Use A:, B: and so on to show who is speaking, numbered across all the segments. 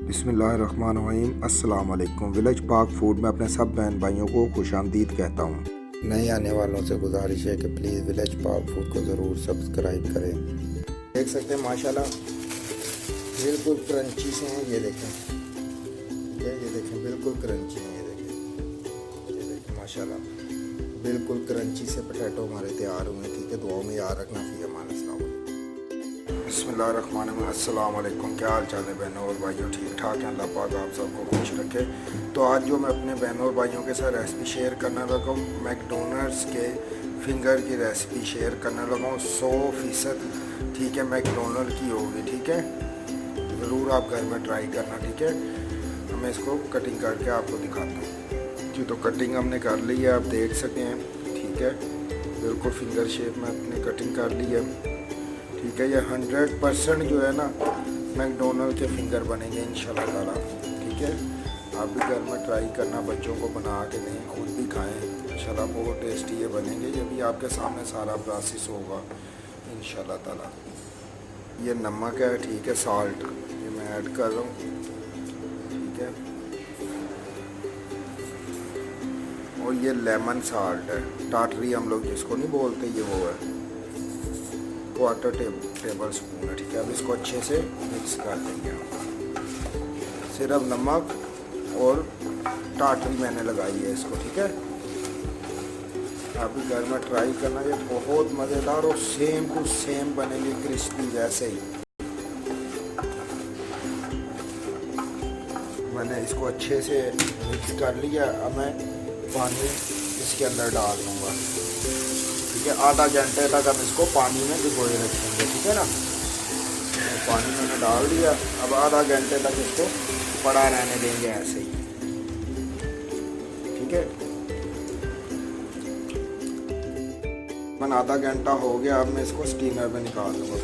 A: बिस्मिल्लाहिर्रहमानिर्रहीम। अस्सलाम वालेकुम। विलेज पाक फूड में अपने सब बहन भाइयों को खुशामदीद कहता हूँ। नए आने वालों से गुजारिश है कि प्लीज़ विलेज पाक फूड को ज़रूर सब्सक्राइब करें। देख सकते हैं माशाल्लाह बिल्कुल क्रंची से हैं, ये देखें। ठीक है, ये देखें बिल्कुल क्रंची हैं, ये देखें माशाल्लाह बिल्कुल क्रंची से पोटैटो हमारे तैयार हुए हैं। ठीक है, दुआओं में याद रखना। फ़ी अमान अल्लाह। बिस्मिल्लाहिर्रहमानिर्रहीम। अस्सलाम वालेकुम। क्या हाल चाल है बहनों और भाइयों? ठीक ठाक हैं, अल्लाह पाक आप सबको खुश रखे। तो आज जो मैं अपने बहनों और भाइयों के साथ रेसिपी शेयर करने लगा हूँ, मैकडोनल्ड्स के फिंगर की रेसिपी शेयर करने लगा हूँ। 100% ठीक है मैकडोनल्ड की होगी। ठीक है, ज़रूर आप घर में ट्राई करना। ठीक है, मैं इसको कटिंग करके आपको दिखाता हूँ जी। तो कटिंग हमने कर ली है, आप देख सकते हैं। ठीक है, बिल्कुल फिंगर शेप में अपने कटिंग कर ली है। ठीक है, ये 100% जो है ना मैकडोनल्ड के फिंगर बनेंगे इंशाल्लाह ताला। ठीक है, आप भी घर में ट्राई करना, बच्चों को बना के दें, खुद भी खाएं, इंशाल्लाह बहुत टेस्टी ये बनेंगे। ये भी आपके सामने सारा प्रोसेस होगा इंशाल्लाह ताला। ये नमक है, ठीक है, साल्ट ये मैं ऐड कर रहा हूँ। ठीक है, और ये लेमन साल्ट है, टाटरी हम लोग जिसको नहीं बोलते, ये वो है, क्वार्टर टेबल स्पून है। ठीक है, अब इसको अच्छे से मिक्स कर देंगे। सिर्फ नमक और टाटरी मैंने लगाई है इसको। ठीक है, आप भी घर में ट्राई करना, ये बहुत मज़ेदार और सेम टू सेम बनेंगे, क्रिस्पी जैसे ही। मैंने इसको अच्छे से मिक्स कर लिया। अब मैं पानी इसके अंदर डाल दूँगा। ठीक है, आधा घंटे तक हम इसको पानी में भिगोए रखेंगे। ठीक है ना, पानी मैंने डाल दिया। अब आधा घंटे तक इसको पड़ा रहने देंगे ऐसे ही। ठीक है, मन आधा घंटा हो गया। अब मैं इसको स्टीमर में निकाल दूँगा।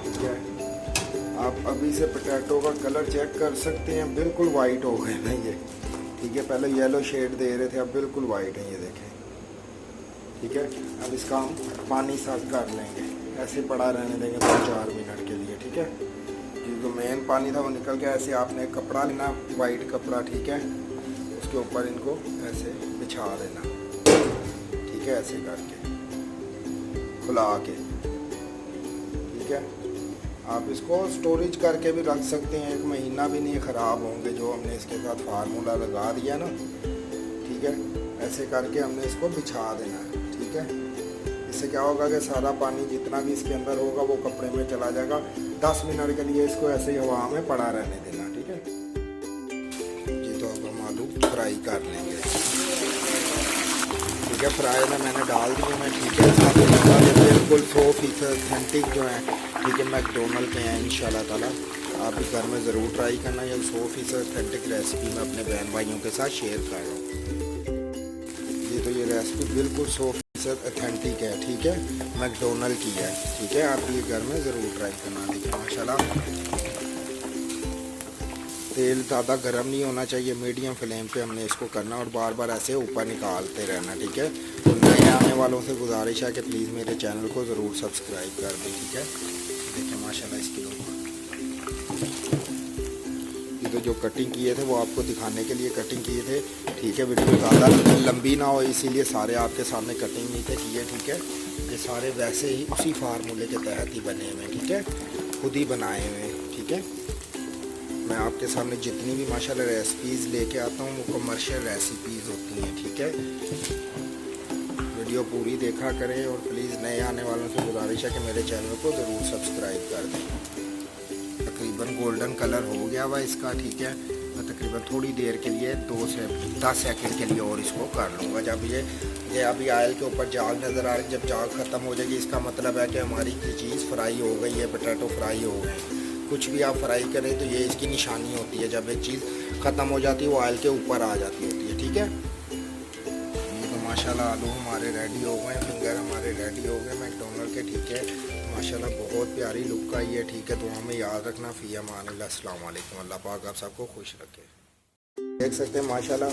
A: ठीक है, आप अभी से पोटैटो का कलर चेक कर सकते हैं, बिल्कुल वाइट हो गए ना ये। ठीक है, पहले येलो शेड दे रहे थे, अब बिल्कुल वाइट है, ये देखें। ठीक है, अब इसका हम पानी साफ कर लेंगे, ऐसे पड़ा रहने देंगे 2-4 मिनट के लिए। ठीक है, जो मेन पानी था वो निकल गया। ऐसे आपने एक कपड़ा लेना, वाइट कपड़ा। ठीक है, उसके ऊपर इनको ऐसे बिछा देना। ठीक है, ऐसे करके खुला के। ठीक है, आप इसको स्टोरेज करके भी रख सकते हैं, 1 महीना भी नहीं ख़राब होंगे, जो हमने इसके साथ फार्मूला लगा दिया ना। ठीक है, ऐसे करके हमने इसको बिछा देना है। ठीक है, इससे क्या होगा कि सारा पानी जितना भी इसके अंदर होगा वो कपड़े में चला जाएगा। 10 मिनट के लिए इसको ऐसे ही हवा में पड़ा रहने देना। ठीक है जी, तो अब हम आलू फ्राई कर लेंगे। ठीक है, फ्राई में मैंने डाल दिए हैं। ठीक है, बिल्कुल 100% ऑथेंटिक जो है, ठीक है, मैकडोनल्ड के हैं इंशाल्लाह ताला। आप भी घर में ज़रूर ट्राई करना। ये 100% ऑथेंटिक रेसिपी मैं अपने बहन भाइयों के साथ शेयर कर रहा हूँ। ये रेसिपी बिल्कुल 100% ऑथेंटिक है। ठीक है, मैकडोनल्ड की है। ठीक है, आप ये घर में ज़रूर ट्राई करना। देखिए माशाल्लाह तेल ज़्यादा गर्म नहीं होना चाहिए, मीडियम फ्लेम पे हमने इसको करना और बार बार ऐसे ऊपर निकालते रहना। ठीक है, तो नए आने वालों से गुजारिश है कि प्लीज़ मेरे चैनल को ज़रूर सब्सक्राइब कर दें। ठीक है, देखिए माशाल्लाह इसकी ये तो जो कटिंग किए थे वो आपको दिखाने के लिए कटिंग किए थे। ठीक है, वीडियो ज़्यादा लंबी ना हो इसीलिए सारे आपके सामने कटिंग नहीं थे किए। ठीक है, ये सारे वैसे ही उसी फार्मूले के तहत ही बने हुए। ठीक है, खुद ही बनाए हुए। ठीक है, मैं आपके सामने जितनी भी माशाल्लाह रेसिपीज़ लेके आता हूँ वो कमर्शियल रेसिपीज़ होती हैं। ठीक है, वीडियो पूरी देखा करें और प्लीज़ नए आने वालों से गुजारिश है कि मेरे चैनल को ज़रूर सब्सक्राइब कर दें। तकरीबन गोल्डन कलर हो गया हुआ इसका। ठीक है, मैं तकरीबन थोड़ी देर के लिए 2 से 10 सेकंड के लिए और इसको कर लूँगा। जब ये अभी ऑयल के ऊपर जाग नज़र आ रही, जब जाग ख़त्म हो जाएगी इसका मतलब है कि हमारी चीज़ फ्राई हो गई है, पोटैटो फ्राई हो गए। कुछ भी आप फ्राई करें तो ये इसकी निशानी होती है, जब एक चीज़ ख़त्म हो जाती है वो ऑयल के ऊपर आ जाती होती है। ठीक है, ये तो माशाल्लाह आलू हमारे रेडी हो गए, फिंगर हमारे रेडी हो गए मैकडोनल्ड के। ठीक है, माशाल्लाह बहुत प्यारी लुक आई है। ठीक है, तो हमें याद रखना। फ़ी अमान अल्लाह। अस्सलाम वालेकुम। अल्लाह पाक आप सबको खुश रखे। देख सकते हैं माशाल्लाह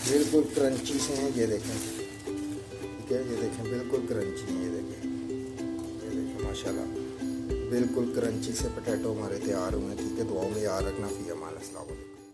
A: बिल्कुल क्रंची से हैं, ये देखें। ठीक है, ये देखें बिल्कुल क्रंची है, ये देखें माशाल्लाह बिल्कुल क्रंची से पोटैटो हमारे तैयार हुए हैं, ठीक है। दुआओं में याद रखना। फ़ी अमान। अस्सलाम वालेकुम।